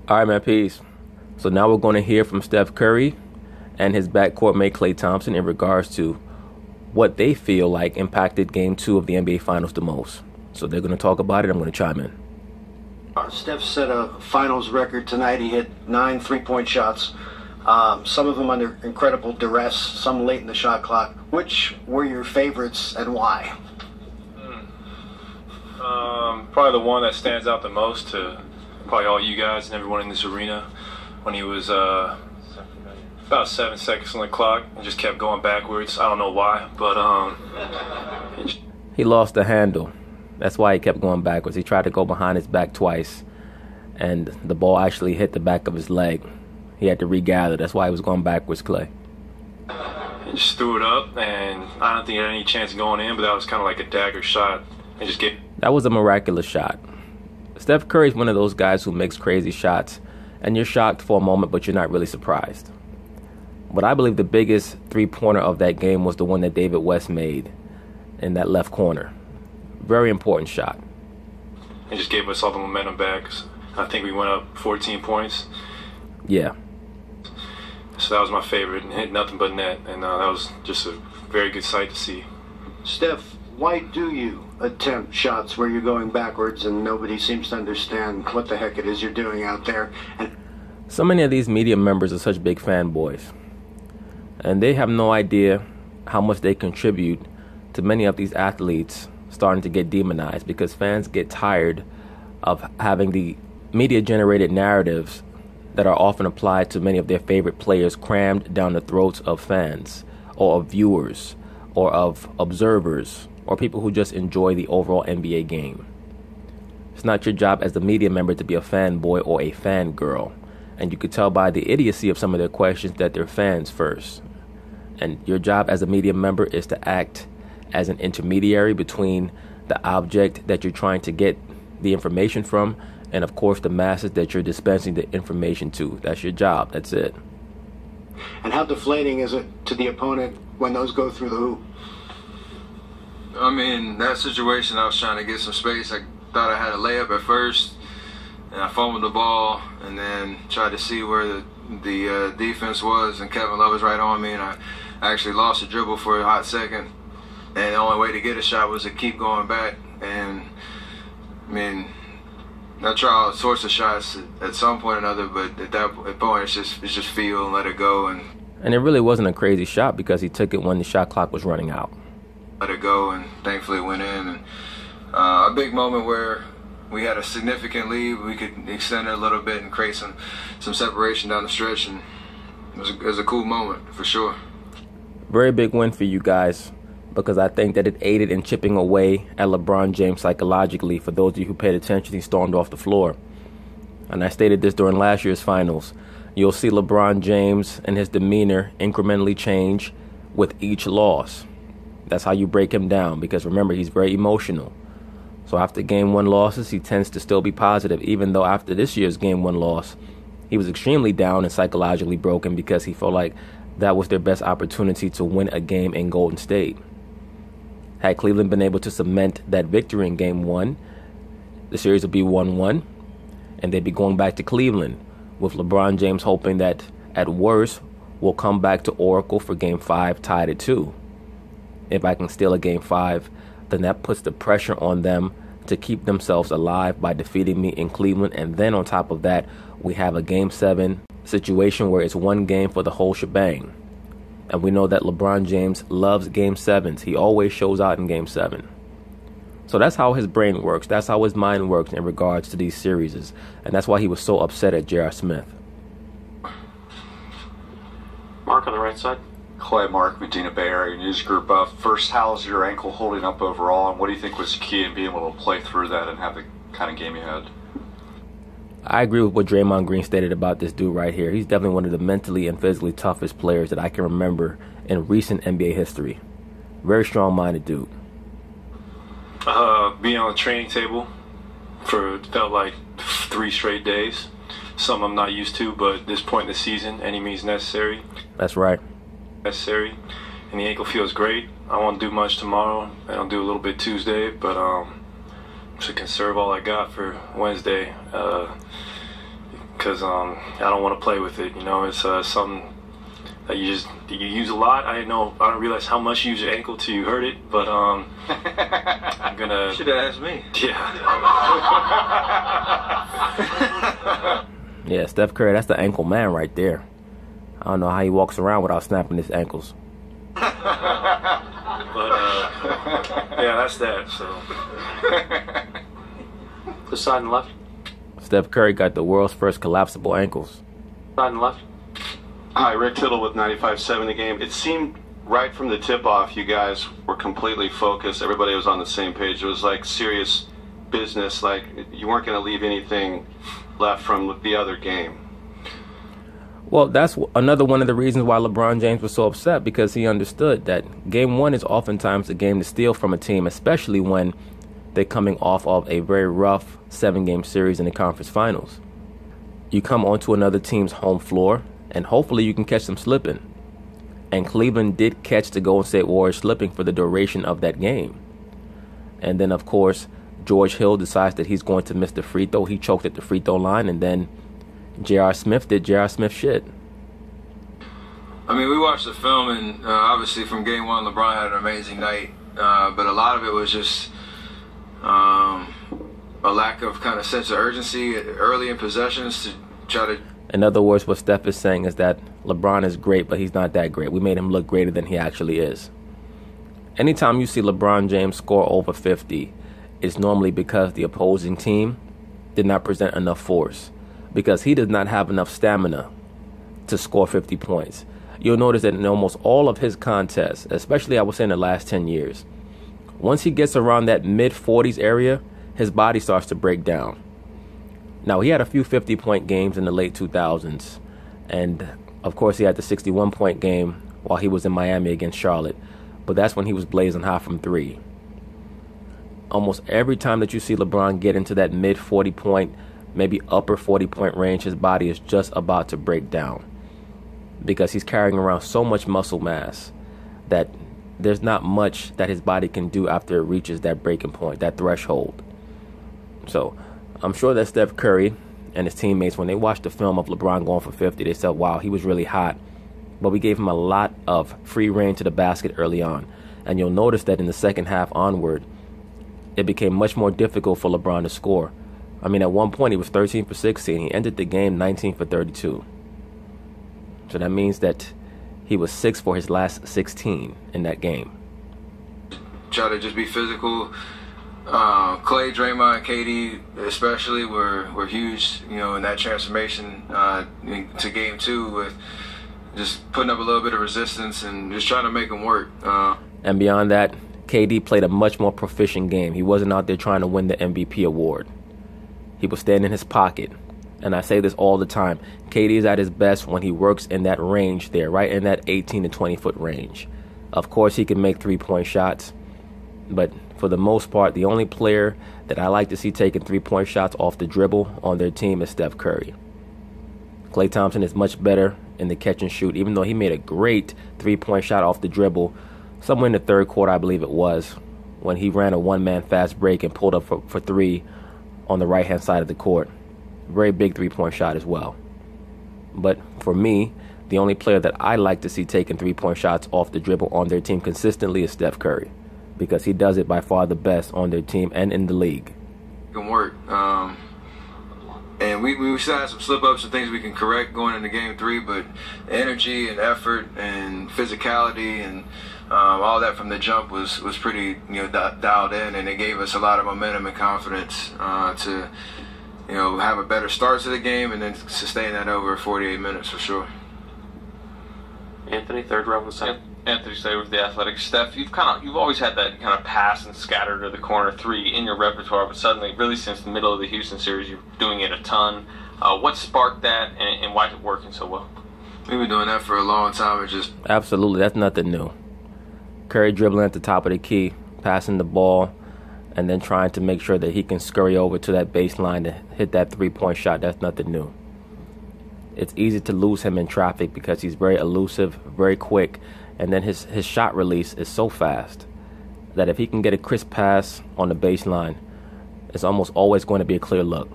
All right, man, peace. So now we're going to hear from Steph Curry and his backcourt mate Klay Thompson in regards to what they feel like impacted Game 2 of the NBA Finals the most. So they're going to talk about it. I'm going to chime in. Steph set a finals record tonight. He hit 9 3-point shots, some of them under incredible duress, some late in the shot clock. Which were your favorites and why? Probably the one that stands out the most to probably all you guys and everyone in this arena, when he was about 7 seconds on the clock and just kept going backwards. I don't know why, but he lost the handle. That's why he kept going backwards. He tried to go behind his back twice, and the ball actually hit the back of his leg. He had to regather. That's why he was going backwards, Klay. He just threw it up, and I don't think he had any chance of going in, but that was kind of like a dagger shot. That was a miraculous shot. Steph Curry is one of those guys who makes crazy shots, and you're shocked for a moment, but you're not really surprised. But I believe the biggest three-pointer of that game was the one that David West made in that left corner. Very important shot. It just gave us all the momentum back. I think we went up 14 points. Yeah. So that was my favorite, and hit nothing but net, and that was just a very good sight to see. Steph, why do you attempt shots where you're going backwards and nobody seems to understand what the heck it is you're doing out there? And so many of these media members are such big fanboys, and they have no idea how much they contribute to many of these athletes starting to get demonized, because fans get tired of having the media-generated narratives that are often applied to many of their favorite players crammed down the throats of fans or of viewers or of observers or people who just enjoy the overall NBA game. It's not your job as the media member to be a fanboy or a fangirl, and you could tell by the idiocy of some of their questions that they're fans first. And your job as a media member is to act as an intermediary between the object that you're trying to get the information from and, of course, the masses that you're dispensing the information to. That's your job. That's it. And how deflating is it to the opponent when those go through the hoop? I mean, that situation, I was trying to get some space. I thought I had a layup at first, and I fumbled the ball, and then tried to see where the defense was, and Kevin Love was right on me, and I actually lost a dribble for a hot second. And the only way to get a shot was to keep going back. And, I mean, I try all sorts of shots at some point or another, but at that point, it's just feel and let it go. And it really wasn't a crazy shot because he took it when the shot clock was running out. Let it go, and thankfully it went in. And a big moment where we had a significant lead, we could extend it a little bit and create some separation down the stretch. And it was a cool moment, for sure. Very big win for you guys, because I think that it aided in chipping away at LeBron James psychologically. For those of you who paid attention, he stormed off the floor. And I stated this during last year's finals. You'll see LeBron James and his demeanor incrementally change with each loss. That's how you break him down, because remember, he's very emotional. So after Game 1 losses, he tends to still be positive, even though after this year's Game 1 loss, he was extremely down and psychologically broken because he felt like that was their best opportunity to win a game in Golden State. Had Cleveland been able to cement that victory in Game 1, the series would be 1-1, and they'd be going back to Cleveland, with LeBron James hoping that, at worst, we'll come back to Oracle for Game 5 tied at 2. If I can steal a Game 5, then that puts the pressure on them to keep themselves alive by defeating me in Cleveland, and then on top of that, we have a Game 7 situation where it's one game for the whole shebang. And we know that LeBron James loves Game 7s. He always shows out in Game 7. So that's how his brain works. That's how his mind works in regards to these series. And that's why he was so upset at J.R. Smith. Mark on the right side. Klay, Mark, Medina Bay Area News Group. First, how's your ankle holding up overall, and what do you think was key in being able to play through that and have the kind of game you had? I agree with what Draymond Green stated about this dude right here. He's definitely one of the mentally and physically toughest players that I can remember in recent NBA history. Very strong-minded dude. Being on the training table for felt like 3 straight days. Something I'm not used to, but at this point in the season, any means necessary. That's right. Necessary. And the ankle feels great. I won't do much tomorrow, and I'll do a little bit Tuesday, but to conserve all I got for Wednesday, because because I don't want to play with it. You know, it's something that you use a lot. I don't realize how much you use your ankle till you hurt it, but I'm gonna. Should have asked me. Yeah. Yeah, Steph Curry, that's the ankle man right there. I don't know how he walks around without snapping his ankles. But yeah, that's that. So. The side and left. Steph Curry got the world's first collapsible ankles. Side and left. Hi, Rick Tittle with 95.7 The Game. It seemed right from the tip-off you guys were completely focused. Everybody was on the same page. It was like serious business. Like you weren't going to leave anything left from the other game. Well, that's another one of the reasons why LeBron James was so upset, because he understood that Game 1 is oftentimes a game to steal from a team, especially when they're coming off of a very rough 7-game series in the conference finals. You come onto another team's home floor, and hopefully you can catch them slipping. And Cleveland did catch the Golden State Warriors slipping for the duration of that game. And then, of course, George Hill decides that he's going to miss the free throw. He choked at the free throw line, and then J.R. Smith did J.R. Smith shit. I mean, we watched the film, and obviously from Game 1, LeBron had an amazing night. But a lot of it was just a lack of kind of sense of urgency early in possessions to try to... In other words, what Steph is saying is that LeBron is great, but he's not that great. We made him look greater than he actually is. Anytime you see LeBron James score over 50, it's normally because the opposing team did not present enough force, because he does not have enough stamina to score 50 points. You'll notice that in almost all of his contests, especially I would say in the last 10 years, once he gets around that mid-40s area, his body starts to break down. Now, he had a few 50-point games in the late 2000s, and of course he had the 61-point game while he was in Miami against Charlotte, but that's when he was blazing hot from three. Almost every time that you see LeBron get into that mid-40-point, maybe upper 40-point range, his body is just about to break down, because he's carrying around so much muscle mass that there's not much that his body can do after it reaches that breaking point, that threshold. So I'm sure that Steph Curry and his teammates, when they watched the film of LeBron going for 50, they said, wow, he was really hot. But we gave him a lot of free reign to the basket early on. And you'll notice that in the second half onward, it became much more difficult for LeBron to score. I mean, at one point, he was 13 for 16. He ended the game 19 for 32. So that means that he was 6 for his last 16 in that game. Try to just be physical. Klay, Draymond, and KD especially were huge, you know, in that transformation to Game 2 with just putting up a little bit of resistance and just trying to make them work. And beyond that, KD played a much more proficient game. He wasn't out there trying to win the MVP award. He was staying in his pocket. And I say this all the time. KD is at his best when he works in that range there, right in that 18 to 20-foot range. Of course, he can make three-point shots. But for the most part, the only player that I like to see taking three-point shots off the dribble on their team is Steph Curry. Klay Thompson is much better in the catch and shoot, even though he made a great three-point shot off the dribble somewhere in the third quarter, I believe it was, when he ran a one-man fast break and pulled up for three on the right-hand side of the court. Very big three-point shot as well. But for me, the only player that I like to see taking three-point shots off the dribble on their team consistently is Steph Curry, because he does it by far the best on their team and in the league. Can work. And we still have some slip-ups and things we can correct going into Game 3, but energy and effort and physicality and all that from the jump was pretty dialed in, and it gave us a lot of momentum and confidence to have a better start to the game and then sustain that over 48 minutes for sure. Anthony, third row was second. Anthony Stay with the Athletic. Steph, you've always had that kind of pass and scatter to the corner three in your repertoire, but suddenly, really since the middle of the Houston series, you're doing it a ton. What sparked that, and why is it working so well? We've been doing that for a long time. Absolutely, that's nothing new. Curry dribbling at the top of the key, passing the ball, and then trying to make sure that he can scurry over to that baseline to hit that three-point shot. That's nothing new. It's easy to lose him in traffic because he's very elusive, very quick, and then his shot release is so fast that if he can get a crisp pass on the baseline, it's almost always going to be a clear look.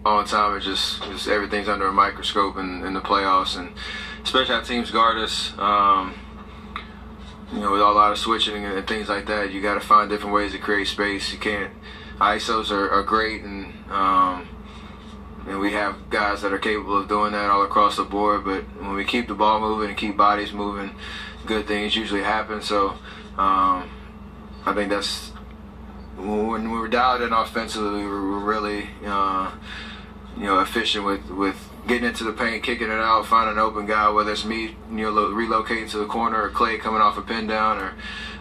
all the time. It's just everything's under a microscope in the playoffs, and especially how teams guard us. With a lot of switching and things like that, you got to find different ways to create space. You can't. ISOs are great, and we have guys that are capable of doing that all across the board. But when we keep the ball moving and keep bodies moving, good things usually happen. So I think that's when we're dialed in offensively, we're really efficient with getting into the paint, kicking it out, finding an open guy, whether it's me relocating to the corner, or Klay coming off a pin down, or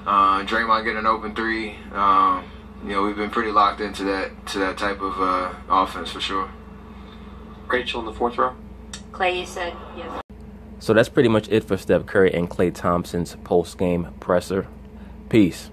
Draymond getting an open three. We've been pretty locked into that type of offense for sure. Rachel in the fourth row. Klay, you said yes. So that's pretty much it for Steph Curry and Klay Thompson's post-game presser. Peace.